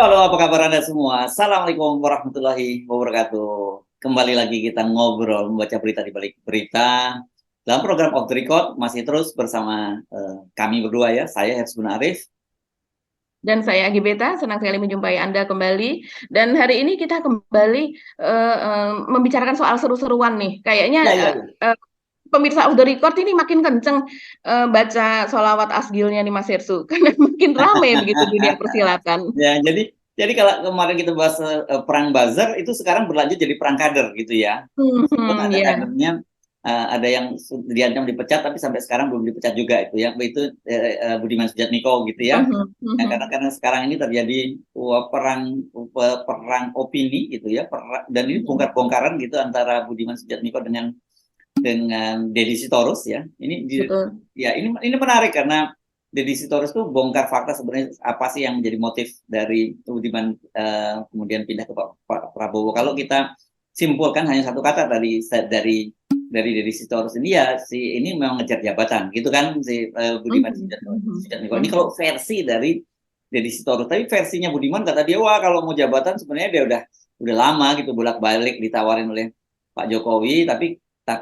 halo, apa kabar Anda semua? Assalamualaikum warahmatullahi wabarakatuh. Kembali lagi kita ngobrol, membaca berita di balik berita. Dalam program Off the Record, masih terus bersama kami berdua ya, saya Hersbun Arif. Dan saya Agi Beta, senang sekali menjumpai Anda kembali. Dan hari ini kita kembali membicarakan soal seru-seruan nih. Kayaknya Ya, ya, ya. pemirsa Off the Record ini makin kenceng baca sholawat asgilnya nih Mas Hersu. Karena makin ramai begitu dunia persilatan. Ya, jadi kalau kemarin kita bahas perang buzzer, itu sekarang berlanjut jadi perang kader gitu ya. Meskipun ada Ya. kadernya, ada yang diancam dipecat, tapi sampai sekarang belum dipecat juga itu ya. Itu Budiman Sujatmiko gitu ya. Nah, karena sekarang ini terjadi perang opini gitu ya, dan ini bongkar-bongkaran gitu antara Budiman Sujatmiko dengan Deddy Sitorus ya. Betul. Ini menarik karena Deddy Sitorus tuh bongkar fakta sebenarnya apa sih yang menjadi motif dari Budiman kemudian pindah ke Pak Prabowo. Kalau kita simpulkan hanya satu kata tadi dari Deddy Sitorus ini ya, ini memang ngejar jabatan gitu kan, si Budiman Sujatmiko. Ini kalau versi dari Deddy Sitorus, tapi versinya Budiman kata dia, wah kalau mau jabatan sebenarnya dia udah lama gitu bolak-balik ditawarin oleh Pak Jokowi, tapi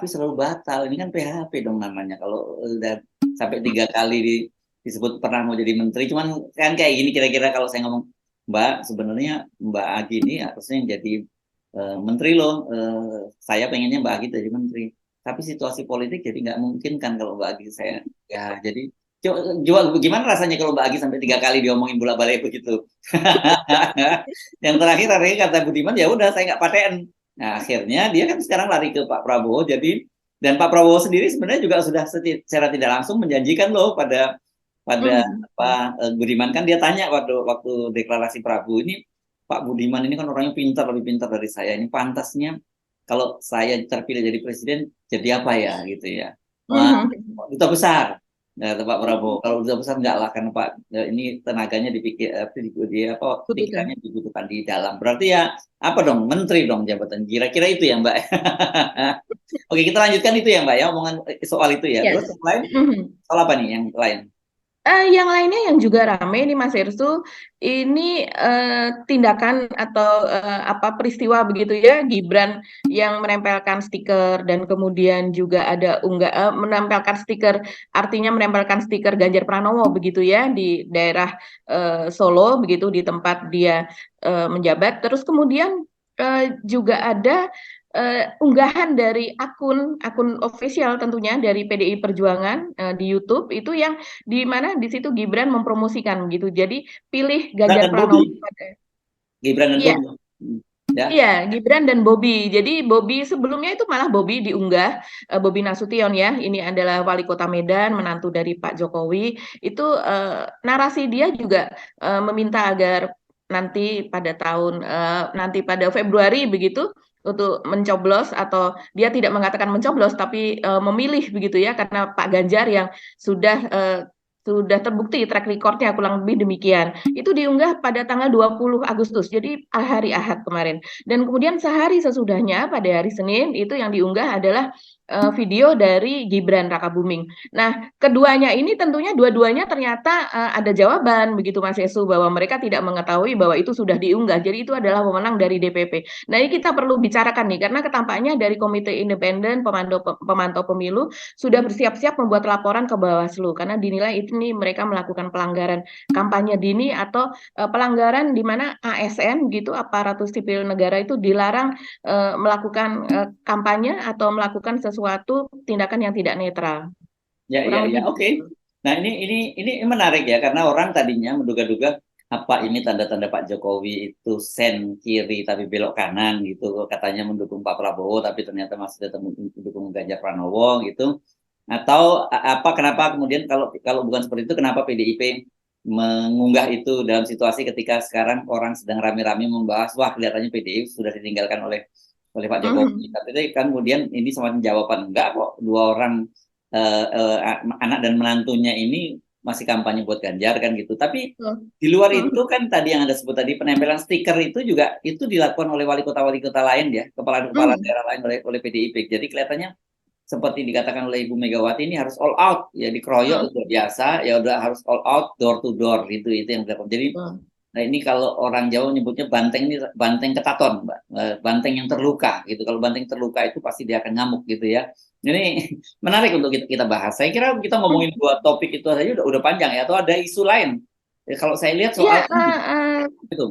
selalu batal. Ini kan PHP dong namanya. Kalau udah sampai 3 kali disebut pernah mau jadi menteri, cuman kan kayak gini kira-kira kalau saya ngomong, Mbak, sebenarnya Mbak Agi ini harusnya yang jadi menteri loh. Saya pengennya Mbak Agi jadi menteri. Tapi situasi politik jadi nggak mungkin kan kalau Mbak Agi saya. Ya, jadi jual gimana rasanya kalau Mbak Agi sampai 3 kali diomongin bolak-balik begitu. Yang terakhir hari kata Budiman, ya udah saya nggak paten. Nah, akhirnya dia kan sekarang lari ke Pak Prabowo. Dan Pak Prabowo sendiri sebenarnya juga sudah secara tidak langsung menjanjikan loh pada pada Budiman, kan dia tanya waktu deklarasi Prabowo ini, Pak Budiman ini kan orangnya pintar, lebih pintar dari saya. Ini pantasnya kalau saya terpilih jadi presiden jadi apa ya gitu ya. Wah, duta besar. Nah, Pak Prabowo, kalau duta besar enggak lah, karena Pak ini tenaganya pikirannya dibutuhkan di dalam. Berarti ya apa dong, menteri dong jabatan. Kira-kira itu ya Mbak. Oke, kita lanjutkan itu ya Mbak ya, omongan soal itu ya. Terus Yes. yang lain, soal apa nih yang lain? Yang lainnya yang juga rame nih Mas Hersu, ini tindakan atau apa peristiwa begitu ya, Gibran yang menempelkan stiker dan kemudian juga ada menempelkan stiker, artinya menempelkan stiker Ganjar Pranowo begitu ya di daerah Solo begitu di tempat dia menjabat. Terus kemudian juga ada unggahan dari akun official tentunya dari PDI Perjuangan di YouTube itu yang di mana di situ Gibran mempromosikan gitu. Jadi pilih Gibran Ganjar dan Bobi. Pranowo. Gibran dan Iya, Bobi. Ya. iya, Gibran dan Bobi. Jadi Bobi sebelumnya itu malah Bobi diunggah, Bobi Nasution ya. Ini adalah wali kota Medan, menantu dari Pak Jokowi. Itu narasi dia juga meminta agar nanti pada Februari begitu untuk mencoblos, atau dia tidak mengatakan mencoblos tapi memilih begitu ya, karena Pak Ganjar yang sudah sudah terbukti track recordnya kurang lebih demikian. Itu diunggah pada tanggal 20 Agustus, jadi hari Ahad kemarin. Dan kemudian sehari sesudahnya pada hari Senin itu yang diunggah adalah video dari Gibran Rakabuming. Nah, keduanya ini tentunya dua-duanya ternyata ada jawaban begitu Mas Yesu, bahwa mereka tidak mengetahui bahwa itu sudah diunggah. Jadi itu adalah wewenang dari DPP. Nah, ini kita perlu bicarakan nih karena ketampaknya dari Komite Independen Pemantau Pemilu sudah bersiap-siap membuat laporan ke Bawaslu karena dinilai ini mereka melakukan pelanggaran kampanye dini atau pelanggaran di mana ASN gitu, aparatur sipil negara itu dilarang melakukan kampanye atau melakukan sesuatu tindakan yang tidak netral. Ya, ya, Kurang ya. lebih Oke. begitu. Nah, ini menarik ya, karena orang tadinya menduga-duga apa ini tanda-tanda Pak Jokowi itu sen kiri tapi belok kanan gitu, katanya mendukung Pak Prabowo tapi ternyata masih tetap mendukung Ganjar Pranowo gitu. Atau apa, kenapa kemudian kalau kalau bukan seperti itu, kenapa PDIP mengunggah itu dalam situasi ketika sekarang orang sedang rame-rame membahas, wah kelihatannya PDIP sudah ditinggalkan oleh Pak Jokowi. Tapi kan kemudian ini semacam jawaban, enggak kok, dua orang anak dan menantunya ini masih kampanye buat Ganjar kan gitu. Tapi di luar itu kan tadi yang Anda sebut tadi, penempelan stiker itu juga itu dilakukan oleh wali kota lain ya, kepala-kepala daerah lain oleh PDIP. Jadi kelihatannya seperti dikatakan oleh Ibu Megawati, ini harus all out ya, dikeroyok itu biasa, ya udah harus all out door to door, itu yang dilakukan. Jadi Nah ini kalau orang Jawa nyebutnya banteng, ini banteng ketaton, Mbak. Banteng yang terluka gitu. Kalau banteng terluka itu pasti dia akan ngamuk gitu ya. Ini menarik untuk kita bahas. Saya kira kita ngomongin dua topik itu saja udah panjang ya. Atau ada isu lain? Ya, kalau saya lihat Iya, soal ini itu.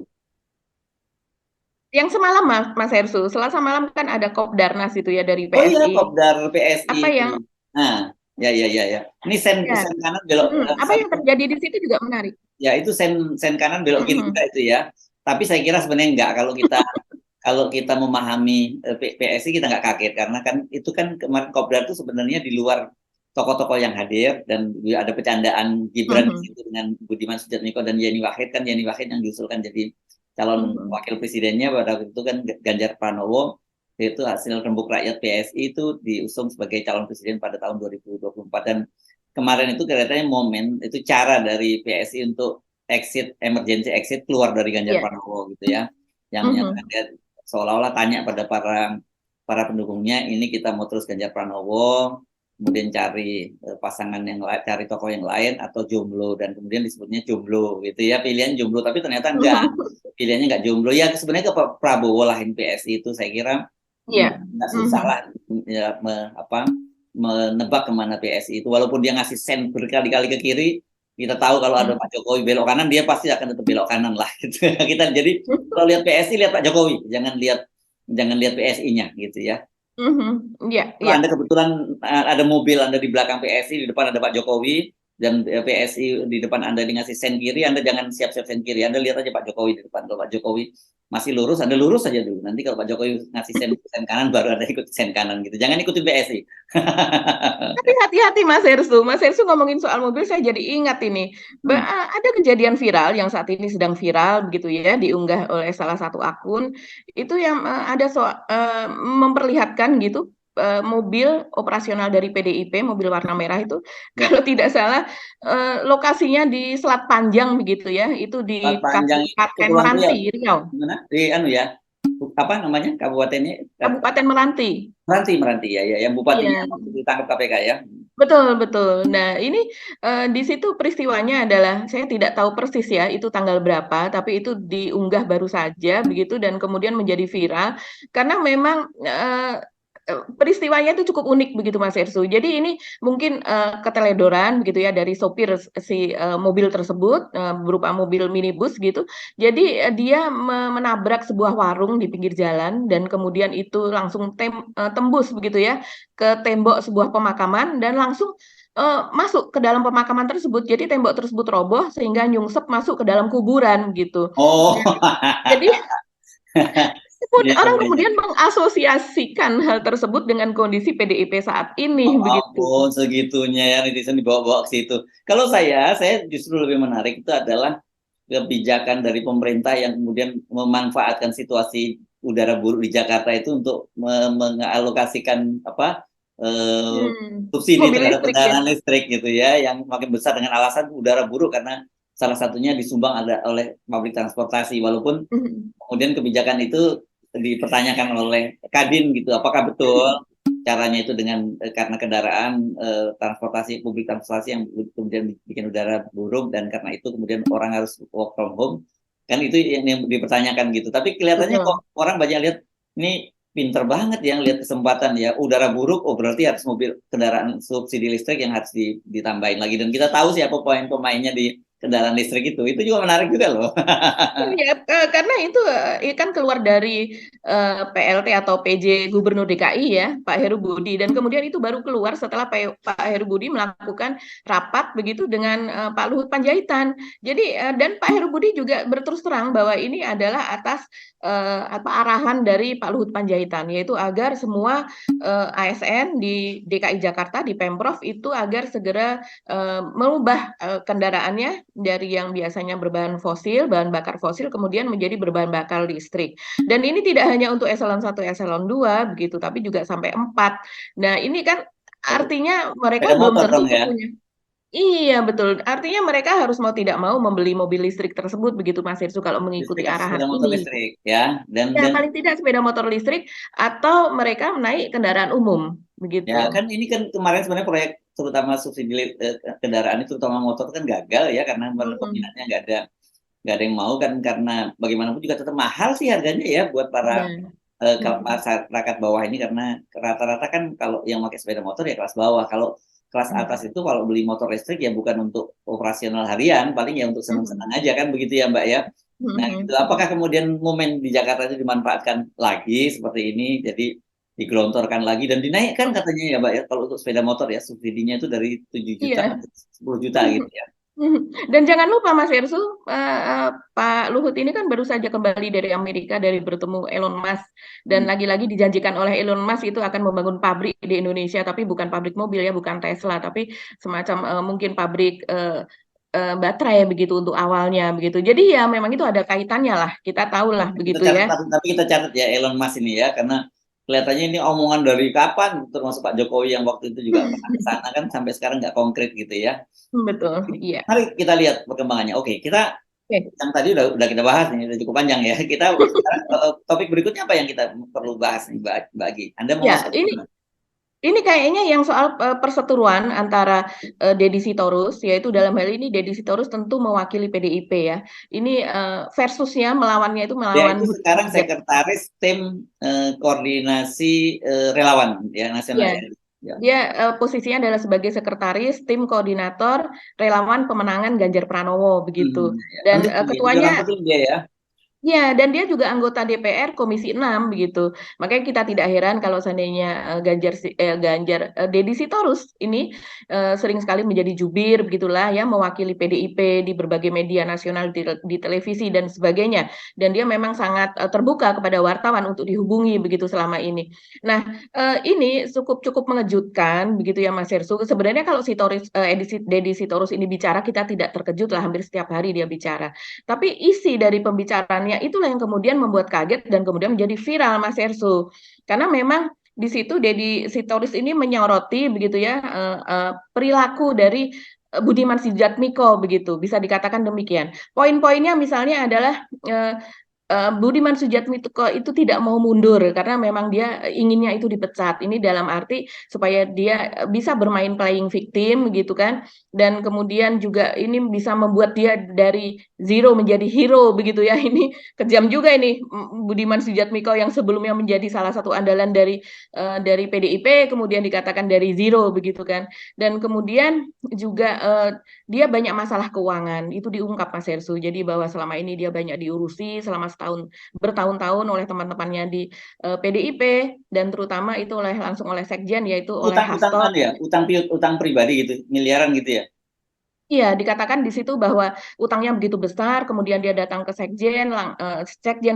yang semalam Mas Hersu, Selasa malam kan ada Kopdarnas itu ya dari Oh iya, PSI. Kopdar PSI Apa itu. yang Nah, ya ya ya ya. Ini sen ya, sen kanan belok apa yang terjadi di situ juga menarik. ya itu sen kanan belok kiri juga Mhm. itu ya. Tapi saya kira sebenarnya enggak kalau kita memahami PSI kita nggak kaget karena kan itu kan kemarin Kopdar itu sebenarnya di luar tokoh-tokoh yang hadir dan ada bercandaan Gibran di Mhm. situ dengan Budiman Sujatmiko dan Yeni Wahid kan Yeni Wahid yang diusulkan jadi calon Mhm. wakil presidennya pada waktu itu kan Ganjar Pranowo itu hasil rembuk rakyat PSI itu diusung sebagai calon presiden pada tahun 2024 dan kemarin itu kelihatannya momen itu cara dari PSI untuk emergency exit keluar dari Ganjar Iya. Pranowo gitu ya yang Mhm. menyatakan dia seolah-olah tanya pada para para pendukungnya ini kita mau terus Ganjar Pranowo kemudian cari pasangan yang lain cari tokoh yang lain atau jomblo dan kemudian disebutnya jomblo gitu ya pilihan jomblo tapi ternyata enggak Mhm. pilihannya enggak jomblo ya sebenarnya ke Prabowo lahin PSI itu saya kira Iya. nggak susah Mhm. lah ya, menebak kemana PSI itu walaupun dia ngasih sen berkali-kali ke kiri kita tahu kalau ada Mhm. Pak Jokowi belok kanan dia pasti akan tetap belok kanan lah gitu kita jadi kalau lihat PSI lihat Pak Jokowi jangan lihat PSI-nya gitu ya Mhm. Iya, kalau iya. Anda kebetulan ada mobil Anda di belakang PSI, di depan ada Pak Jokowi, dan PSI di depan Anda ngasih sen kiri, Anda jangan siap-siap sen kiri. Anda lihat aja Pak Jokowi di depan. Kalau Pak Jokowi masih lurus, Anda lurus saja dulu. Nanti kalau Pak Jokowi ngasih sen kanan, baru Anda ikut sen kanan gitu. Jangan ikutin PSI. Tapi hati-hati Mas Hersu. Mas Hersu ngomongin soal mobil, saya jadi ingat ini. Ada kejadian viral yang saat ini sedang viral begitu ya, diunggah oleh salah satu akun. Itu yang ada memperlihatkan gitu mobil operasional dari PDIP, mobil warna merah itu, Ya, kalau tidak salah lokasinya di Selat Panjang begitu ya, itu Selat di Panjang itu Kabupaten Kepulauan Riau. Meranti, Riau. Gimana? Di anu ya, apa namanya kabupatennya? Kabupaten Meranti. Meranti ya, ya, yang bupatinya Iya. ditangkap KPK ya. Betul, betul. Nah, ini di situ peristiwanya adalah saya tidak tahu persis ya itu tanggal berapa, tapi itu diunggah baru saja begitu dan kemudian menjadi viral karena memang peristiwanya itu cukup unik begitu Mas Ersu. Jadi ini mungkin keteledoran begitu ya dari sopir si mobil tersebut berupa mobil minibus gitu. Jadi dia menabrak sebuah warung di pinggir jalan dan kemudian itu langsung tembus begitu ya ke tembok sebuah pemakaman dan langsung masuk ke dalam pemakaman tersebut. Jadi tembok tersebut roboh sehingga nyungsep masuk ke dalam kuburan gitu. Oh, Jadi ya, orang ya, ya. kemudian mengasosiasikan hal tersebut dengan kondisi PDIP saat ini Oh begitu. ampun, segitunya ya netizen dibawa-bawa ke situ. Kalau saya justru lebih menarik itu adalah kebijakan dari pemerintah yang kemudian memanfaatkan situasi udara buruk di Jakarta itu untuk mengalokasikan apa subsidi Mobil terhadap listrik ya. kendaraan listrik gitu ya, yang makin besar dengan alasan udara buruk karena salah satunya disumbang ada oleh pabrik transportasi, walaupun Mhm. kemudian kebijakan itu dipertanyakan oleh Kadin gitu, apakah betul caranya itu dengan karena kendaraan transportasi publik transportasi yang kemudian bikin udara buruk dan karena itu kemudian orang harus work from home kan itu yang dipertanyakan gitu tapi kelihatannya Betul. kok orang banyak lihat ini pinter banget yang lihat kesempatan ya udara buruk oh berarti harus mobil kendaraan subsidi listrik yang harus ditambahin lagi dan kita tahu siapa pemainnya di kendaraan listrik itu juga menarik juga loh. Ya, karena itu kan keluar dari PLT atau PJ Gubernur DKI ya, Pak Heru Budi, dan kemudian itu baru keluar setelah Pak Heru Budi melakukan rapat begitu dengan Pak Luhut Panjaitan. Jadi dan Pak Heru Budi juga berterus terang bahwa ini adalah atas arahan dari Pak Luhut Panjaitan, yaitu agar semua ASN di DKI Jakarta di Pemprov itu agar segera mengubah kendaraannya dari yang biasanya berbahan fosil, bahan bakar fosil, kemudian menjadi berbahan bakar listrik. Dan ini tidak hanya untuk eselon 1, eselon 2, begitu, tapi juga sampai 4. Nah, ini kan artinya mereka Sepeda belum motor tentu dong ya. punya. Iya, betul. Artinya mereka harus mau tidak mau membeli mobil listrik tersebut, begitu Mas Irsu, kalau Listrik mengikuti atau arahan sepeda motor ini. listrik ya Ya, dan paling tidak sepeda motor listrik atau mereka naik kendaraan umum, ya begitu. kan ini kan kemarin sebenarnya proyek terutama subsidi kendaraan itu terutama motor kan gagal ya karena Mhm. peminatnya nggak ada nggak ada yang mau kan, karena bagaimanapun juga tetap mahal sih harganya ya buat para Ya. masyarakat bawah ini, karena rata-rata kan kalau yang pakai sepeda motor ya kelas bawah. Kalau kelas atas itu kalau beli motor listrik ya bukan untuk operasional harian, paling ya untuk senang-senang aja kan, begitu ya Mbak ya. Nah, gitu. Apakah kemudian momen di Jakarta itu dimanfaatkan lagi seperti ini, jadi digelontorkan lagi dan dinaikkan katanya ya Mbak ya, kalau untuk sepeda motor ya subsidinya itu dari 7 juta Iya. ke 10 juta gitu ya. Dan jangan lupa Mas Ersu, Pak Luhut ini kan baru saja kembali dari Amerika dari bertemu Elon Musk, dan Hmm. lagi-lagi dijanjikan oleh Elon Musk itu akan membangun pabrik di Indonesia, tapi bukan pabrik mobil ya, bukan Tesla, tapi semacam mungkin pabrik baterai begitu untuk awalnya begitu. Jadi ya memang itu ada kaitannya lah, kita tahu lah Kita begitu catat, ya. tapi kita catat ya Elon Musk ini ya, karena kelihatannya ini omongan dari kapan, termasuk Pak Jokowi yang waktu itu juga pernah ke sana kan, sampai sekarang nggak konkret gitu ya. Betul, iya. Mari kita lihat perkembangannya. Oke, kita Oke. yang tadi udah kita bahas nih, udah cukup panjang ya. Kita sekarang, topik berikutnya apa yang kita perlu bahas nih, Mbak Agi? Anda mau Ya, masuk? ini kayaknya yang soal perseteruan antara Deddy Sitorus, yaitu dalam hal ini Deddy Sitorus tentu mewakili PDIP ya. Ini versusnya melawannya itu Dia melawan itu sekarang sekretaris tim koordinasi relawan ya nasional ya. ya. Ya. Dia posisinya adalah sebagai sekretaris tim koordinator relawan pemenangan Ganjar Pranowo begitu. Ya. Dan Penting dia, jadi ketuanya. orang penting dia ya. Ya, dan dia juga anggota DPR Komisi 6 begitu. Makanya kita tidak heran kalau seandainya Deddy Sitorus ini sering sekali menjadi jubir begitulah ya, mewakili PDIP di berbagai media nasional, di televisi dan sebagainya. Dan dia memang sangat terbuka kepada wartawan untuk dihubungi begitu selama ini. Nah, ini cukup mengejutkan begitu ya Mas Hersu. Sebenarnya kalau Deddy Sitorus ini bicara, kita tidak terkejut lah, hampir setiap hari dia bicara. Tapi isi dari pembicaraannya itulah yang kemudian membuat kaget dan kemudian menjadi viral, Mas Ersu. Karena memang di situ Deddy Sitorus ini menyoroti begitu ya perilaku dari Budiman Sujatmiko begitu, bisa dikatakan demikian. Poin-poinnya misalnya adalah Budiman Sujatmiko itu tidak mau mundur karena memang dia inginnya itu dipecat. Ini dalam arti supaya dia bisa bermain playing victim gitu kan. Dan kemudian juga ini bisa membuat dia dari zero menjadi hero begitu ya. Ini kejam juga ini Budiman Sujatmiko yang sebelumnya menjadi salah satu andalan dari PDIP, kemudian dikatakan dari zero begitu kan. Dan kemudian juga dia banyak masalah keuangan, itu diungkap Mas Hersu. Jadi bahwa selama ini dia banyak diurusi selama bertahun-tahun oleh teman-temannya di PDIP, dan terutama itu langsung oleh Sekjen, yaitu oleh Utang-utang Hasto. ya, utang pribadi gitu, miliaran gitu ya. Iya, dikatakan di situ bahwa utangnya begitu besar, kemudian dia datang ke Sekjen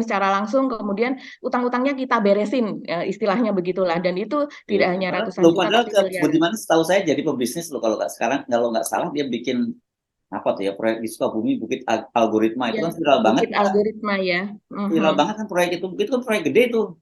secara langsung, kemudian utang-utangnya kita beresin, istilahnya begitulah. Dan itu tidak hanya ratusan juta, Padahal tapi ke miliaran. Budiman setahu saya jadi pebisnis loh, kalau nggak sekarang, kalau nggak salah dia bikin apa tuh ya, proyek di Sukabumi, Bukit Algoritma, itu Ya, kan viral banget. Bukit Algoritma ya. Viral banget kan proyek itu kan proyek gede tuh.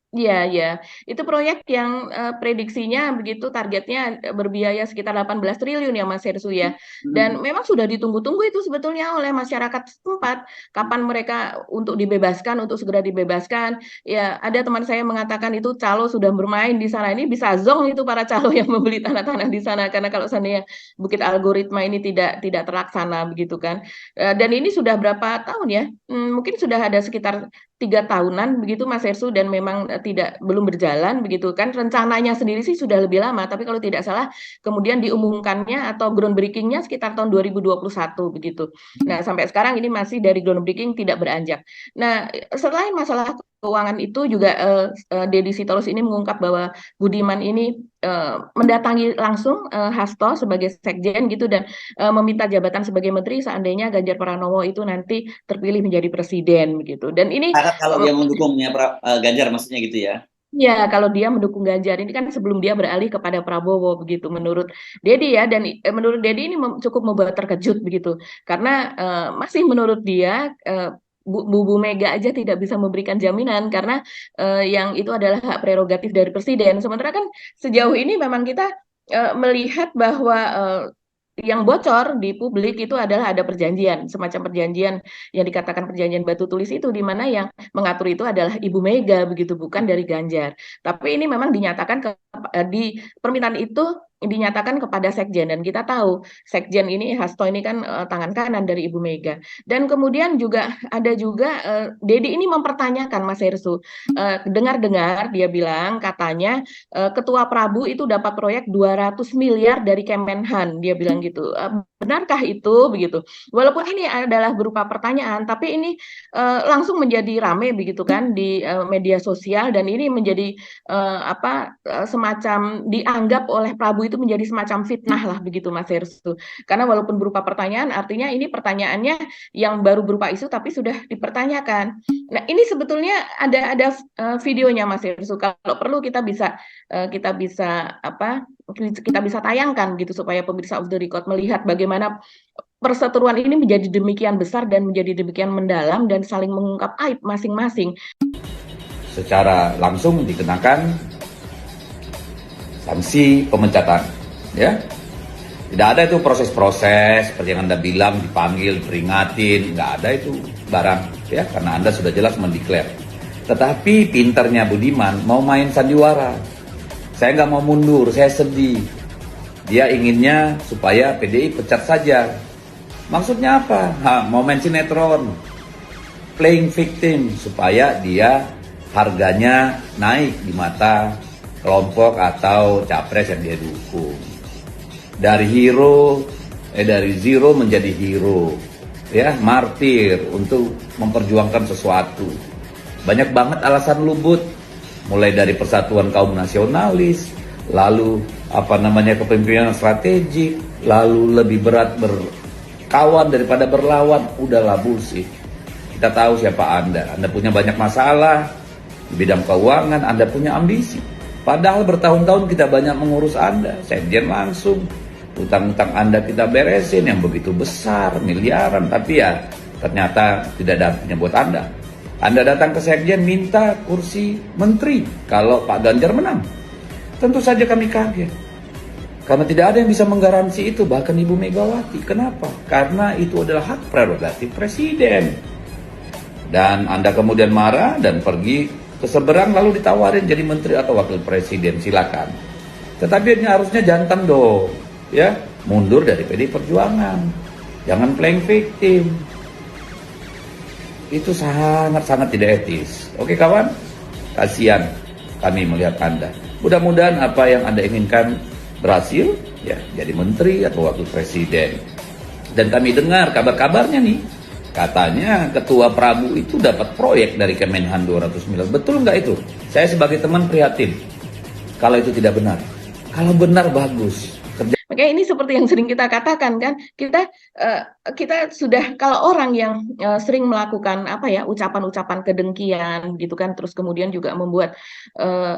Iya, iya. Itu proyek yang prediksinya begitu targetnya berbiaya sekitar 18 triliun ya Mas Hersu ya. Dan Hmm. memang sudah ditunggu-tunggu itu sebetulnya oleh masyarakat setempat. Kapan mereka untuk dibebaskan, untuk segera dibebaskan. Ya, ada teman saya mengatakan itu calo sudah bermain di sana. Ini bisa zong itu para calo yang membeli tanah-tanah di sana. Karena kalau seandainya Bukit Algoritma ini tidak terlaksana begitu kan. Dan ini sudah berapa tahun ya? Mungkin sudah ada sekitar 3 tahunan begitu Mas Hersu, dan memang belum berjalan begitu kan. Rencananya sendiri sih sudah lebih lama, tapi kalau tidak salah kemudian diumumkannya atau groundbreakingnya sekitar tahun 2021 begitu. Nah, sampai sekarang ini masih dari groundbreaking tidak beranjak. Nah, selain masalah keuangan itu juga Deddy Sitorus ini mengungkap bahwa Budiman ini mendatangi langsung Hasto sebagai sekjen gitu, dan meminta jabatan sebagai menteri seandainya Ganjar Pranowo itu nanti terpilih menjadi presiden begitu. Dan ini Syarat kalau dia mendukungnya Ganjar maksudnya gitu ya. ya, kalau dia mendukung Ganjar ini kan sebelum dia beralih kepada Prabowo begitu menurut Dedi ya. Dan menurut Dedi ini cukup membuat terkejut begitu, karena masih menurut dia Bu Mega aja tidak bisa memberikan jaminan karena yang itu adalah hak prerogatif dari presiden. Sementara kan sejauh ini memang kita melihat bahwa yang bocor di publik itu adalah ada perjanjian, semacam perjanjian yang dikatakan perjanjian batu tulis itu, di mana yang mengatur itu adalah Ibu Mega begitu, bukan dari Ganjar. Tapi ini memang dinyatakan di permintaan itu dinyatakan kepada sekjen, dan kita tahu sekjen ini Hasto ini kan tangan kanan dari Ibu Mega. Dan kemudian juga ada juga Dedi ini mempertanyakan, Mas Hersу, dengar-dengar dia bilang katanya Ketua Prabu itu dapat proyek 200 miliar dari Kemenhan, dia bilang gitu. Benarkah itu begitu? Walaupun ini adalah berupa pertanyaan, tapi ini langsung menjadi rame begitu kan di media sosial, dan ini menjadi semacam dianggap oleh Prabu itu menjadi semacam fitnah lah begitu, Mas Hersу. Karena walaupun berupa pertanyaan, artinya ini pertanyaannya yang baru berupa isu tapi sudah dipertanyakan. Nah, ini sebetulnya ada videonya, Mas Hersu. Kalau perlu kita bisa kita bisa tayangkan gitu supaya pemirsa Off the Record melihat bagaimana perseteruan ini menjadi demikian besar dan menjadi demikian mendalam dan saling mengungkap aib masing-masing. Secara langsung dikenakan sanksi pemecatan, ya. Tidak ada itu proses-proses seperti yang Anda bilang dipanggil, peringatin, nggak ada itu barang, ya, karena Anda sudah jelas mendeklar. Tetapi pinternya Budiman mau main sandiwara. Saya nggak mau mundur, saya sedih. Dia inginnya supaya PDI pecat saja. Maksudnya apa? Mau main sinetron, playing victim supaya dia harganya naik di mata kelompok atau capres yang dia dukung. Dari zero menjadi hero, ya, martir untuk memperjuangkan sesuatu. Banyak banget alasan lubut, mulai dari persatuan kaum nasionalis, lalu kepemimpinan strategik, lalu lebih berat berkawan daripada berlawan. Udahlah, bullshit. Kita tahu siapa Anda punya banyak masalah di bidang keuangan, Anda punya ambisi. Padahal bertahun-tahun kita banyak mengurus Anda, sekjen langsung. Utang-utang Anda kita beresin yang begitu besar, miliaran, tapi ya ternyata tidak ada artinya buat Anda. Anda datang ke sekjen minta kursi menteri kalau Pak Ganjar menang. Tentu saja kami kaget. Karena tidak ada yang bisa menggaransi itu, bahkan Ibu Megawati. Kenapa? Karena itu adalah hak prerogatif presiden. Dan Anda kemudian marah dan pergi ke seberang lalu ditawarin jadi menteri atau wakil presiden, silakan. Tetapi harusnya jantan dong, ya, mundur dari PDI Perjuangan. Jangan playing victim. Itu sangat-sangat tidak etis. Oke kawan, kasihan kami melihat Anda. Mudah-mudahan apa yang Anda inginkan berhasil, ya, jadi menteri atau wakil presiden. Dan kami dengar kabar-kabarnya nih, katanya Ketua Prabu itu dapat proyek dari Kemenhan 200 miliar. Betul nggak itu? Saya sebagai teman prihatin kalau itu tidak benar. Kalau benar, bagus. Makanya ini seperti yang sering kita katakan kan, kita sudah, kalau orang yang sering melakukan ucapan-ucapan kedengkian gitu kan, terus kemudian juga membuat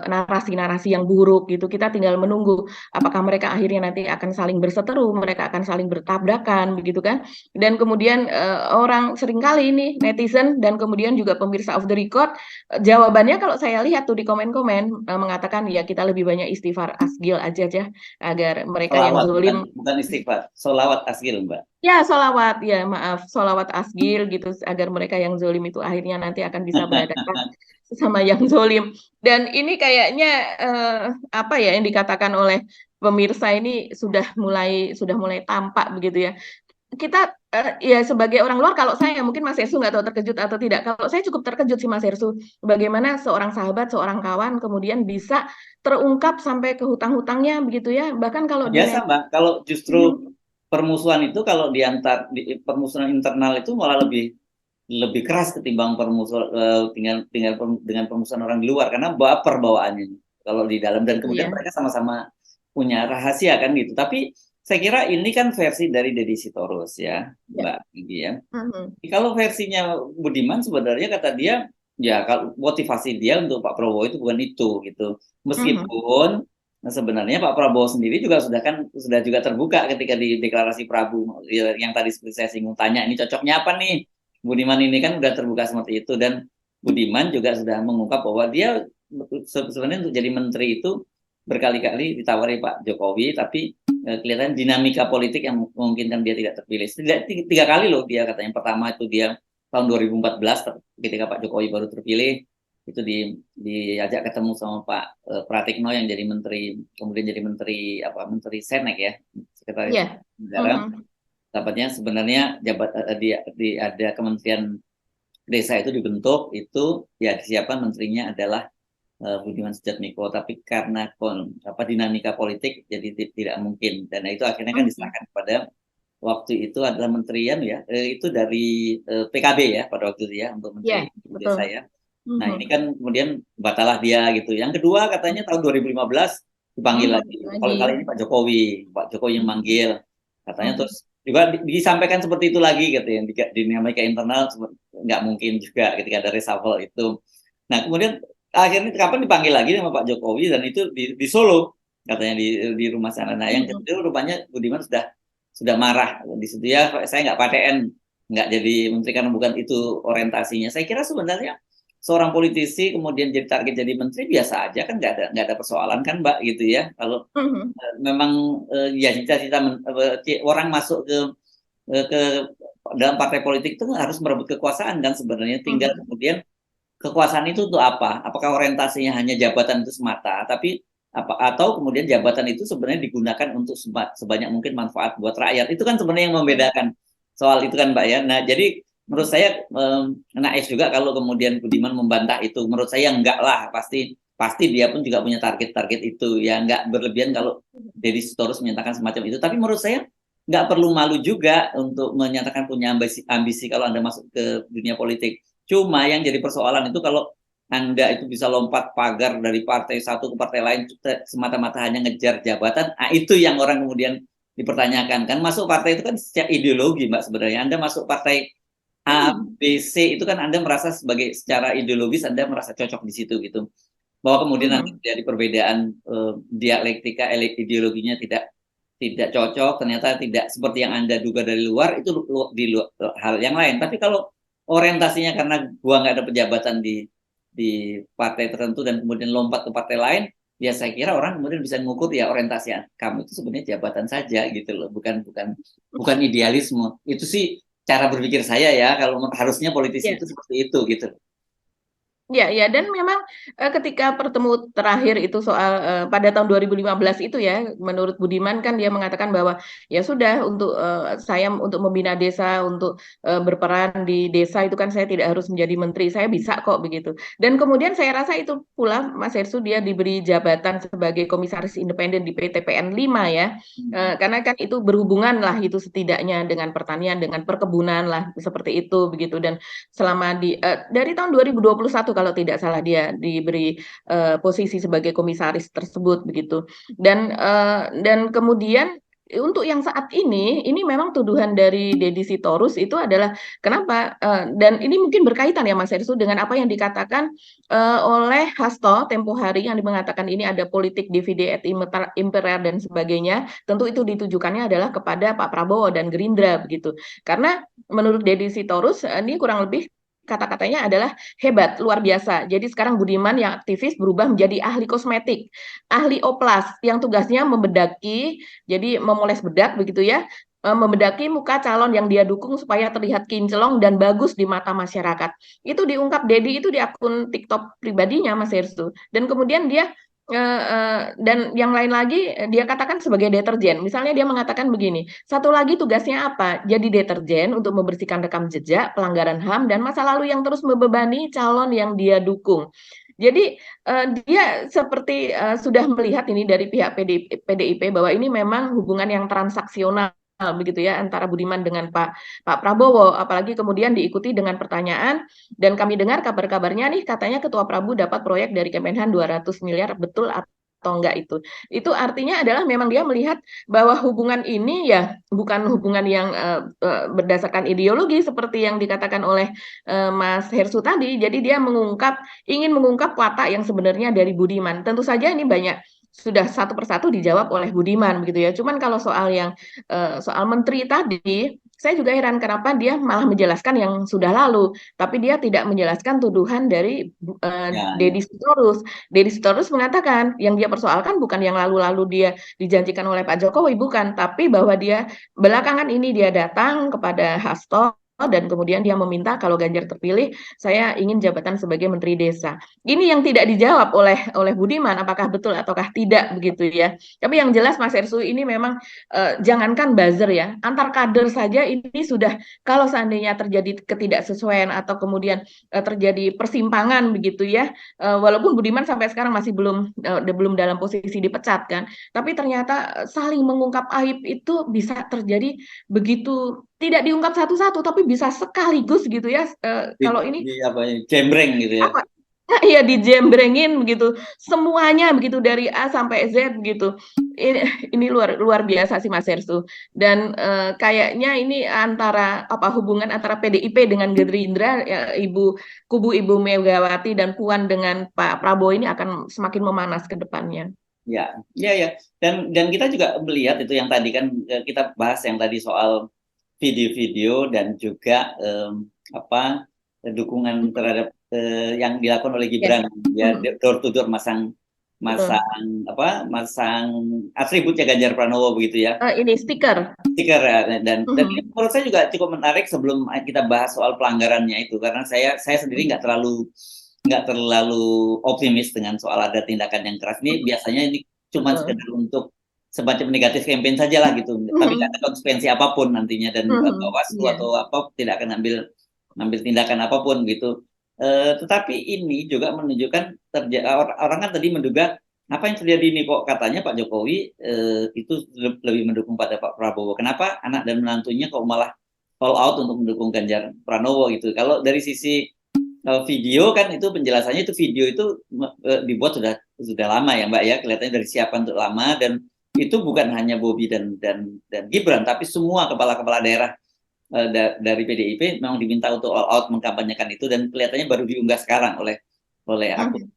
narasi-narasi yang buruk gitu, kita tinggal menunggu apakah mereka akhirnya nanti akan saling berseteru, mereka akan saling bertabrakan begitu kan. Dan kemudian orang seringkali ini netizen dan kemudian juga pemirsa Off the Record, jawabannya kalau saya lihat tuh di komen-komen mengatakan ya kita lebih banyak istighfar asgil aja agar mereka yang zolim, bukan istighfar, sholawat asgil, Mbak. ya sholawat, ya maaf, sholawat asgil gitu, agar mereka yang zolim itu akhirnya nanti akan bisa berhadapan sama yang zolim. Dan ini kayaknya yang dikatakan oleh pemirsa ini sudah mulai tampak begitu ya. Kita ya sebagai orang luar, kalau saya, mungkin Mas Hersу nggak tahu terkejut atau tidak, kalau saya cukup terkejut sih Mas Hersu, bagaimana seorang sahabat, seorang kawan kemudian bisa terungkap sampai ke hutang-hutangnya begitu ya, bahkan kalau biasa Mbak, kalau justru permusuhan itu kalau permusuhan internal itu malah lebih keras ketimbang permusuhan dengan permusuhan orang di luar, karena baper bawaannya kalau di dalam, dan kemudian mereka sama-sama punya rahasia kan gitu. Tapi saya kira ini kan versi dari Deddy Sitorus ya, Mbak Gigi ya. Kalau versinya Budiman sebenarnya kata dia, ya kalau motivasi dia untuk Pak Prabowo itu bukan itu gitu. Meskipun sebenarnya Pak Prabowo sendiri juga sudah juga terbuka ketika di deklarasi Prabu yang tadi seperti saya singgung, tanya ini cocoknya apa nih. Budiman ini kan udah terbuka seperti itu, dan Budiman juga sudah mengungkap bahwa dia sebenarnya untuk jadi menteri itu berkali-kali ditawari Pak Jokowi, tapi kelihatan dinamika politik yang memungkinkan dia tidak terpilih. Tiga kali loh dia katanya. Pertama itu dia tahun 2014 ketika Pak Jokowi baru terpilih, itu diajak ketemu sama Pak Pratikno yang jadi menteri, kemudian jadi menteri Senek ya, sekretaris Iya. negara. Dapatnya sebenarnya ada Kementerian Desa itu dibentuk, itu ya disiapkan menterinya adalah Budiman Sujatmiko, tapi karena dinamika politik jadi tidak mungkin, dan itu akhirnya kan diserahkan kepada waktu itu adalah menterian ya, itu dari PKB ya pada waktu itu ya, untuk menteri desa ya. Nah ini kan kemudian batalah dia gitu. Yang kedua katanya tahun 2015 dipanggil lagi. Kalau kali ini Pak Jokowi yang manggil katanya, terus juga disampaikan seperti itu lagi gitu, yang dinamika internal nggak mungkin juga ketika ada reshuffle itu. Nah kemudian akhirnya kapan dipanggil lagi sama Pak Jokowi, dan itu di Solo katanya, di rumah sana. Nah yang kedua rupanya Budiman sudah marah di situ ya, saya nggak PTN, nggak jadi menteri karena bukan itu orientasinya. Saya kira sebenarnya seorang politisi kemudian jadi target jadi menteri biasa aja kan, nggak ada persoalan kan Mbak gitu ya. Kalau memang ya cita-cita orang masuk ke dalam partai politik itu harus merebut kekuasaan kan sebenarnya, tinggal kemudian kekuasaan itu untuk apa? Apakah orientasinya hanya jabatan itu semata, atau kemudian jabatan itu sebenarnya digunakan untuk sebanyak mungkin manfaat buat rakyat. Itu kan sebenarnya yang membedakan soal itu kan Mbak ya. Nah jadi menurut saya naif juga kalau kemudian Budiman membantah itu. Menurut saya enggak lah, pasti dia pun juga punya target-target itu ya, enggak berlebihan kalau Deddy Sitorus menyatakan semacam itu. Tapi menurut saya enggak perlu malu juga untuk menyatakan punya ambisi kalau Anda masuk ke dunia politik. Cuma yang jadi persoalan itu kalau Anda itu bisa lompat pagar dari partai satu ke partai lain semata-mata hanya ngejar jabatan, itu yang orang kemudian dipertanyakan. Kan masuk partai itu kan secara ideologi Mbak sebenarnya. Anda masuk partai A, B, C itu kan Anda merasa secara ideologis Anda merasa cocok di situ gitu. Bahwa kemudian nanti jadi perbedaan dialektika ideologinya tidak cocok, ternyata tidak seperti yang Anda duga dari luar, itu di hal yang lain. Tapi kalau orientasinya karena gua nggak ada pejabatan di partai tertentu dan kemudian lompat ke partai lain, ya saya kira orang kemudian bisa mengukur ya orientasi kamu itu sebenarnya jabatan saja gitu loh, bukan idealisme. Itu sih cara berpikir saya ya, kalau harusnya politisi itu seperti itu gitu. Ya, dan memang ketika pertemu terakhir itu soal pada tahun 2015 itu ya, menurut Budiman kan dia mengatakan bahwa ya sudah untuk saya untuk membina desa, untuk berperan di desa itu kan saya tidak harus menjadi menteri, saya bisa kok begitu. Dan kemudian saya rasa itu pula Mas Hersu dia diberi jabatan sebagai komisaris independen di PT PN 5 ya, karena kan itu berhubungan lah itu setidaknya dengan pertanian, dengan perkebunan lah seperti itu begitu. Dan selama dari tahun 2021 kalau tidak salah dia diberi posisi sebagai komisaris tersebut begitu. Dan kemudian untuk yang saat ini memang tuduhan dari Deddy Sitorus itu adalah kenapa dan ini mungkin berkaitan ya Mas Hersu dengan apa yang dikatakan oleh Hasto tempo hari yang mengatakan ini ada politik divide et impera dan sebagainya. Tentu itu ditujukannya adalah kepada Pak Prabowo dan Gerindra begitu. Karena menurut Deddy Sitorus ini kurang lebih kata-katanya adalah hebat, luar biasa. Jadi sekarang Budiman yang aktivis berubah menjadi ahli kosmetik, ahli oplas yang tugasnya membedaki, jadi memoles bedak begitu ya, membedaki muka calon yang dia dukung supaya terlihat kinclong dan bagus di mata masyarakat. Itu diungkap Deddy itu di akun TikTok pribadinya Mas Hersu. Dan kemudian dia dan yang lain lagi dia katakan sebagai deterjen. Misalnya dia mengatakan begini, satu lagi tugasnya apa? Jadi deterjen untuk membersihkan rekam jejak, pelanggaran HAM, dan masa lalu yang terus membebani calon yang dia dukung. Jadi dia seperti sudah melihat ini dari pihak PDIP bahwa ini memang hubungan yang transaksional begitu ya antara Budiman dengan Pak Prabowo, apalagi kemudian diikuti dengan pertanyaan, dan kami dengar kabar-kabarnya nih katanya Ketua Prabu dapat proyek dari Kemenhan 200 miliar, betul atau enggak itu artinya adalah memang dia melihat bahwa hubungan ini ya bukan hubungan yang berdasarkan ideologi seperti yang dikatakan oleh Mas Hersu tadi. Jadi dia ingin mengungkap watak yang sebenarnya dari Budiman. Tentu saja ini banyak sudah satu persatu dijawab oleh Budiman begitu ya. Cuman kalau soal soal menteri tadi, saya juga heran kenapa dia malah menjelaskan yang sudah lalu, tapi dia tidak menjelaskan tuduhan dari Deddy Sitorus. Deddy Sitorus mengatakan yang dia persoalkan bukan yang lalu-lalu dia dijanjikan oleh Pak Jokowi, bukan, tapi bahwa dia belakangan ini dia datang kepada Hasto dan kemudian dia meminta kalau Ganjar terpilih, saya ingin jabatan sebagai Menteri Desa. Ini yang tidak dijawab oleh Budiman, apakah betul ataukah tidak begitu ya. Tapi yang jelas Mas Ersu ini memang jangankan buzzer ya, antar kader saja ini sudah, kalau seandainya terjadi ketidaksesuaian atau kemudian terjadi persimpangan begitu ya, walaupun Budiman sampai sekarang masih belum dalam posisi dipecat kan, tapi ternyata saling mengungkap aib itu bisa terjadi begitu, tidak diungkap satu-satu tapi bisa sekaligus gitu ya. Kalau ini apa jembreng gitu ya. apa ya, dijembrengin begitu semuanya begitu dari A sampai Z begitu. Ini luar biasa sih Mas Ersu, dan kayaknya ini antara hubungan antara PDIP dengan Gerindra ya, kubu Ibu Megawati dan Puan dengan Pak Prabowo ini akan semakin memanas ke depannya. Ya, ya. Dan kita juga melihat itu yang tadi kan kita bahas yang tadi soal video-video dan juga dukungan terhadap yang dilakukan oleh Gibran ya, door to door masang atributnya Ganjar Pranowo begitu ya. Ini stiker dan ini menurut saya juga cukup menarik sebelum kita bahas soal pelanggarannya itu, karena saya sendiri nggak terlalu optimis dengan soal ada tindakan yang keras. Ini biasanya ini cuma sekedar untuk semacam negatif campaign saja lah gitu, tapi nggak ada konsekuensi apapun nantinya, dan Bawaslu atau apa tidak akan ambil tindakan apapun gitu. Tetapi ini juga menunjukkan orang kan tadi menduga apa yang terjadi ini, kok katanya Pak Jokowi itu lebih mendukung pada Pak Prabowo, kenapa anak dan menantunya kok malah all out untuk mendukung Ganjar Pranowo gitu. Kalau dari sisi video kan itu penjelasannya, itu video itu dibuat sudah lama ya Mbak ya, kelihatannya dari siapan untuk lama, dan itu bukan hanya Bobi dan Gibran, tapi semua kepala-kepala daerah dari PDIP memang diminta untuk all out mengkampanyekan itu, dan kelihatannya baru diunggah sekarang oleh akun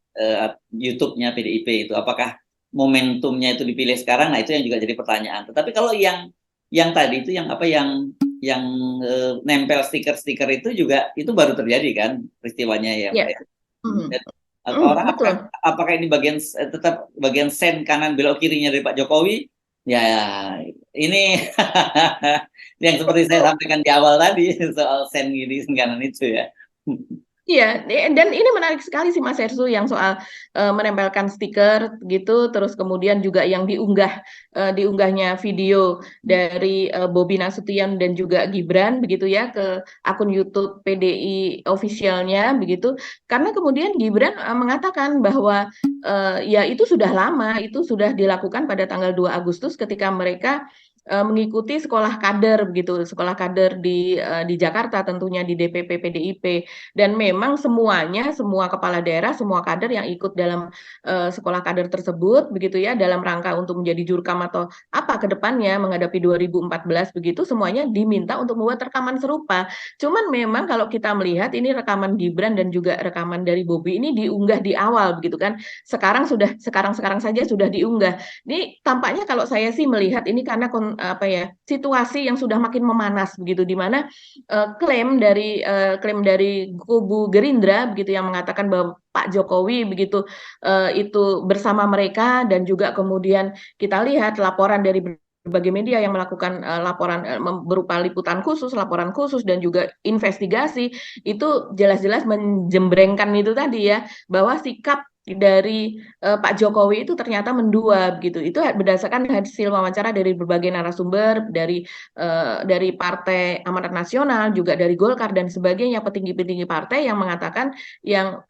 YouTube-nya PDIP itu. Apakah momentumnya itu dipilih sekarang? Nah itu yang juga jadi pertanyaan. Tetapi kalau yang tadi itu yang nempel stiker-stiker itu juga itu baru terjadi kan peristiwanya ya. Dan orang apakah ini tetap bagian sen kanan belok kirinya dari Pak Jokowi? Ya ini yang seperti saya sampaikan di awal tadi soal sen kiri sen kanan itu ya. Iya, dan ini menarik sekali sih Mas Ersu yang soal menempelkan stiker gitu, terus kemudian juga yang diunggahnya video dari Bobi Nasution dan juga Gibran begitu ya ke akun YouTube PDI officialnya begitu, karena kemudian Gibran mengatakan bahwa ya itu sudah lama, itu sudah dilakukan pada tanggal 2 Agustus ketika mereka mengikuti sekolah kader begitu, sekolah kader di Jakarta tentunya di DPP PDIP, dan memang semua kepala daerah, semua kader yang ikut dalam sekolah kader tersebut begitu ya, dalam rangka untuk menjadi jurkam atau apa ke depannya menghadapi 2014 begitu, semuanya diminta untuk membuat rekaman serupa. Cuman memang kalau kita melihat ini rekaman Gibran dan juga rekaman dari Bobi ini diunggah di awal begitu kan. Sekarang saja sudah diunggah. Ini tampaknya kalau saya sih melihat ini karena situasi yang sudah makin memanas begitu, di mana klaim dari kubu Gerindra begitu yang mengatakan bahwa Pak Jokowi begitu itu bersama mereka, dan juga kemudian kita lihat laporan dari berbagai media yang melakukan laporan berupa laporan khusus dan juga investigasi, itu jelas-jelas menjembrengkan itu tadi ya, bahwa sikap dari Pak Jokowi itu ternyata mendua gitu. Itu berdasarkan hasil wawancara dari berbagai narasumber dari Partai Amanat Nasional, juga dari Golkar dan sebagainya, petinggi-petinggi partai yang mengatakan, yang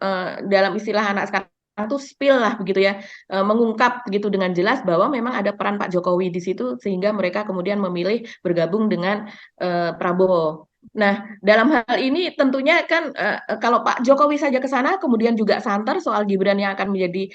dalam istilah anak sekarang itu spill lah begitu ya, mengungkap gitu dengan jelas bahwa memang ada peran Pak Jokowi di situ sehingga mereka kemudian memilih bergabung dengan Prabowo. Nah, dalam hal ini tentunya kan kalau Pak Jokowi saja ke sana, kemudian juga santer soal Gibran yang akan menjadi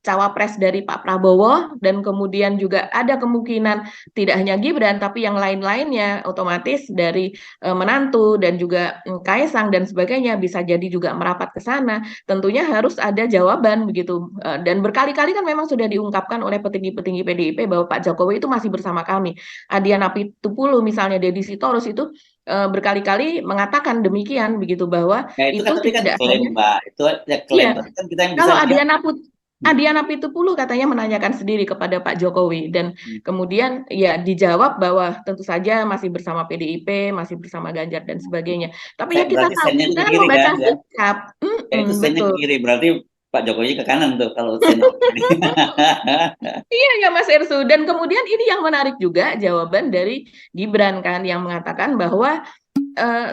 cawapres dari Pak Prabowo, dan kemudian juga ada kemungkinan tidak hanya Gibran tapi yang lain-lainnya otomatis dari menantu dan juga Kaisang dan sebagainya bisa jadi juga merapat ke sana. Tentunya harus ada jawaban begitu, dan berkali-kali kan memang sudah diungkapkan oleh petinggi-petinggi PDIP bahwa Pak Jokowi itu masih bersama kami. Adian Apitupulu misalnya, Deddy Sitorus itu berkali-kali mengatakan demikian begitu, bahwa itu itu kan tidak klaim Mbak, itu ya klaim. iya. Kan kita yang bisa Kalau Adian Adiana Pitupulu katanya menanyakan sendiri kepada Pak Jokowi dan kemudian ya dijawab bahwa tentu saja masih bersama PDIP, masih bersama Ganjar dan sebagainya. Tapi ya kita Berarti tahu sennya itu ke jangan kiri membaca kan ya? sikap. Ya itu sennya ke Betul. kiri, berarti Pak Jokowi ke kanan tuh kalau sen ke kiri. Iya ya Mas Ersu. Dan kemudian ini yang menarik juga jawaban dari Gibran kan yang mengatakan bahwa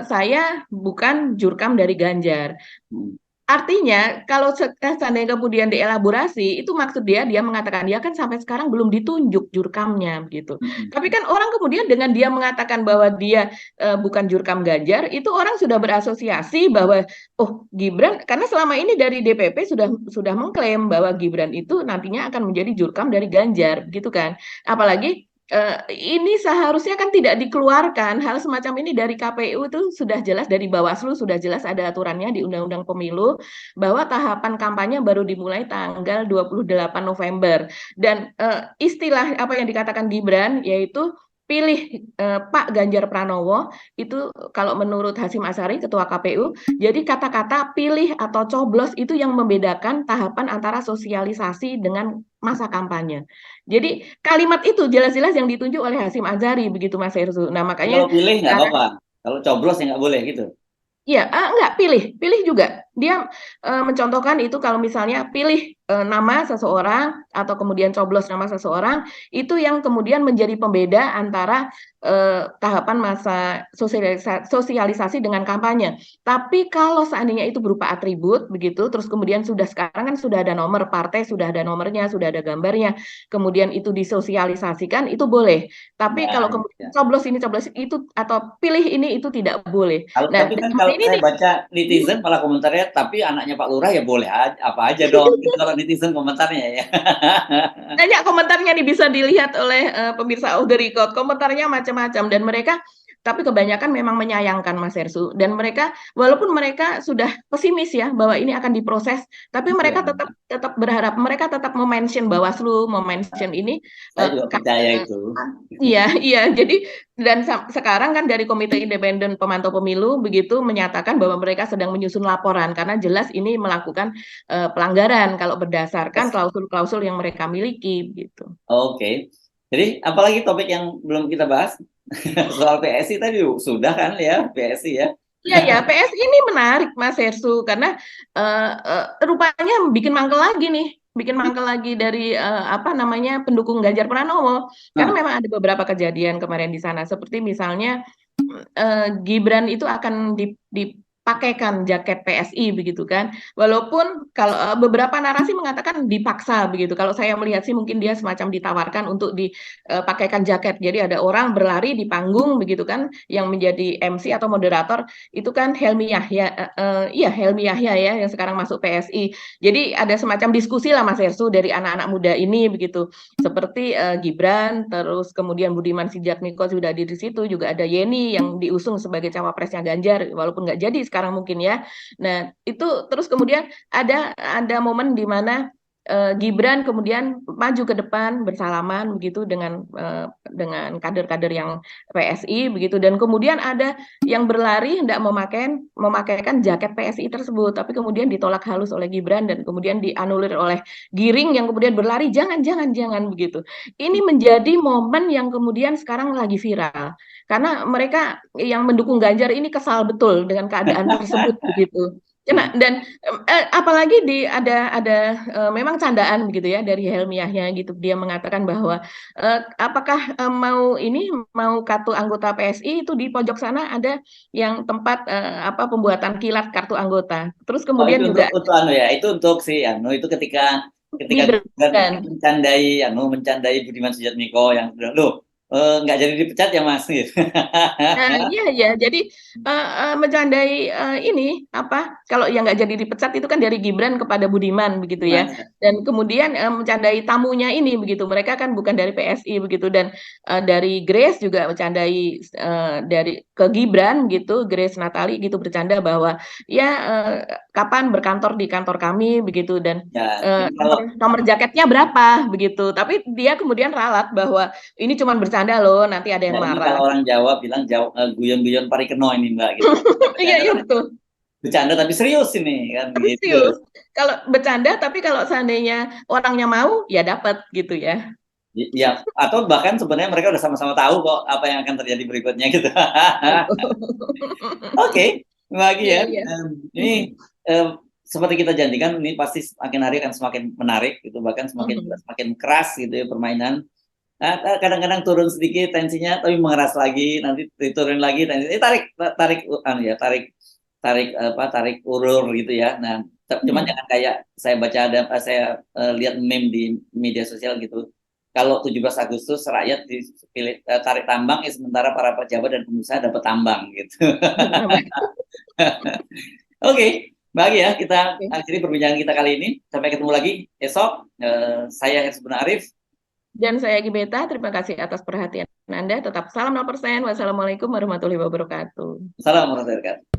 saya bukan jurkam dari Ganjar. Hmm. Artinya, kalau seandainya kemudian dielaborasi, itu maksud dia mengatakan, dia kan sampai sekarang belum ditunjuk jurkamnya, gitu. Tapi kan orang kemudian dengan dia mengatakan bahwa dia bukan jurkam Ganjar, itu orang sudah berasosiasi bahwa, oh Gibran, karena selama ini dari DPP sudah mengklaim bahwa Gibran itu nantinya akan menjadi jurkam dari Ganjar, gitu kan. Apalagi ini seharusnya kan tidak dikeluarkan hal semacam ini dari KPU itu sudah jelas dari Bawaslu sudah jelas ada aturannya di Undang-Undang Pemilu bahwa tahapan kampanye baru dimulai tanggal 28 November dan istilah apa yang dikatakan Gibran yaitu pilih Pak Ganjar Pranowo itu kalau menurut Hasyim Asyari Ketua KPU jadi kata-kata pilih atau coblos itu yang membedakan tahapan antara sosialisasi dengan masa kampanye. Jadi kalimat itu jelas-jelas yang ditunjuk oleh Hasyim Asyari begitu Mas Hersu. Nah Kalau makanya pilih nggak sekarang apa-apa, kalau coblos ya nggak boleh gitu. iya, enggak, pilih juga. Dia mencontohkan itu kalau misalnya pilih nama seseorang atau kemudian coblos nama seseorang, itu yang kemudian menjadi pembeda antara tahapan masa sosialisasi dengan kampanye. Tapi kalau seandainya itu berupa atribut begitu, terus kemudian sekarang kan sudah ada nomor partai, sudah ada nomornya, sudah ada gambarnya, kemudian itu disosialisasikan, itu boleh. Tapi kalau Ya, kemudian ya. coblos itu atau pilih ini itu tidak boleh. Kalau Nah, tapi kan dalam kalau ini saya nih, baca netizen malah komentarnya, tapi anaknya Pak Lurah ya boleh aja, apa aja dong. Itu kalau netizen komentarnya ya. banyak komentarnya nih bisa dilihat oleh pemirsa Off the Record. Komentarnya macam-macam dan mereka tapi kebanyakan memang menyayangkan Mas Hersu dan mereka walaupun mereka sudah pesimis ya bahwa ini akan diproses, tapi Iya, mereka tetap berharap mereka tetap mention Bawaslu, mention ini saya juga percaya karena itu. iya iya jadi dan sekarang kan dari Komite Independen Pemantau Pemilu begitu menyatakan bahwa mereka sedang menyusun laporan karena jelas ini melakukan pelanggaran kalau berdasarkan Yes. klausul-klausul yang mereka miliki gitu. Oke. Jadi apalagi topik yang belum kita bahas soal PSI tadi sudah kan ya PSI ya. Iya ya, PSI ini menarik Mas Hersu karena rupanya bikin mangkel lagi dari apa namanya pendukung Ganjar Pranowo karena Nah, memang ada beberapa kejadian kemarin di sana seperti misalnya Gibran itu akan dipakaikan jaket PSI begitu kan. Walaupun kalau beberapa narasi mengatakan dipaksa begitu. Kalau saya melihat sih mungkin dia semacam ditawarkan untuk dipakaikan jaket. Jadi ada orang berlari di panggung begitu kan yang menjadi MC atau moderator itu kan Helmi Yahya iya Helmi Yahya ya yang sekarang masuk PSI. Jadi ada semacam diskusi lah Mas Hersu dari anak-anak muda ini begitu. Seperti Gibran, terus kemudian Budiman Sujatmiko sudah di situ, juga ada Yeni yang diusung sebagai cawapresnya Ganjar, walaupun nggak jadi sekarang mungkin ya. Nah itu terus kemudian ada momen di mana Gibran kemudian maju ke depan bersalaman begitu dengan kader-kader yang PSI begitu dan kemudian ada yang berlari hendak memakaikan jaket PSI tersebut tapi kemudian ditolak halus oleh Gibran dan kemudian dianulir oleh Giring yang kemudian berlari jangan begitu. Ini menjadi momen yang kemudian sekarang lagi viral karena mereka yang mendukung Ganjar ini kesal betul dengan keadaan tersebut begitu. Nah, dan apalagi ada memang candaan begitu ya dari Helmi Yahya gitu dia mengatakan bahwa apakah mau kartu anggota PSI itu di pojok sana ada yang tempat apa pembuatan kilat kartu anggota. Terus oh itu kemudian juga untuk anu ya, itu untuk si anu itu ketika Gibran. mencandai Budiman Sujatmiko yang loh nggak jadi dipecat ya Mas gitu. Nah, iya ya. Jadi mencandai ini apa? Kalau yang nggak jadi dipecat itu kan dari Gibran kepada Budiman begitu ya. Gimana? Dan kemudian mencandai tamunya ini begitu. Mereka kan bukan dari PSI begitu dan dari Grace juga mencandai dari ke Gibran gitu. Grace Natali gitu bercanda bahwa ya kapan berkantor di kantor kami begitu dan Ya, jadi kalau nomor jaketnya berapa begitu. Tapi dia kemudian ralat bahwa ini cuma bercanda loh, nanti ada ya yang ini marah. kalau orang Jawa bilang guyon-guyon parikeno ini Mbak gitu. Iya, Bercanda iya tapi betul. bercanda tapi serius ini kan Tapi gitu. serius, kalau bercanda, tapi kalau seandainya orangnya mau, ya dapat gitu ya. Ya, atau bahkan sebenarnya mereka udah sama-sama tahu kok apa yang akan terjadi berikutnya gitu. Oke, lagi Iya, ya. iya. Ini em, seperti kita janjikan, ini pasti semakin hari akan semakin menarik, gitu, bahkan semakin keras gitu ya permainan. Kadang-kadang turun sedikit tensinya, tapi mengeras lagi, nanti turun lagi tensinya. Tarik ulur gitu ya. Nah, cuman jangan kayak saya baca saya lihat meme di media sosial gitu. Kalau 17 Agustus rakyat dipilih tarik tambang, ya sementara para pejabat dan pengusaha dapat tambang gitu. Oke, bahagia kita Oke. akhiri perbincangan kita kali ini. Sampai ketemu lagi esok. Saya Hersbuna Arif. Dan saya Gibeta, terima kasih atas perhatian Anda. Tetap salam 0%. Wassalamualaikum warahmatullahi wabarakatuh. Salam warahmatullahi wabarakatuh.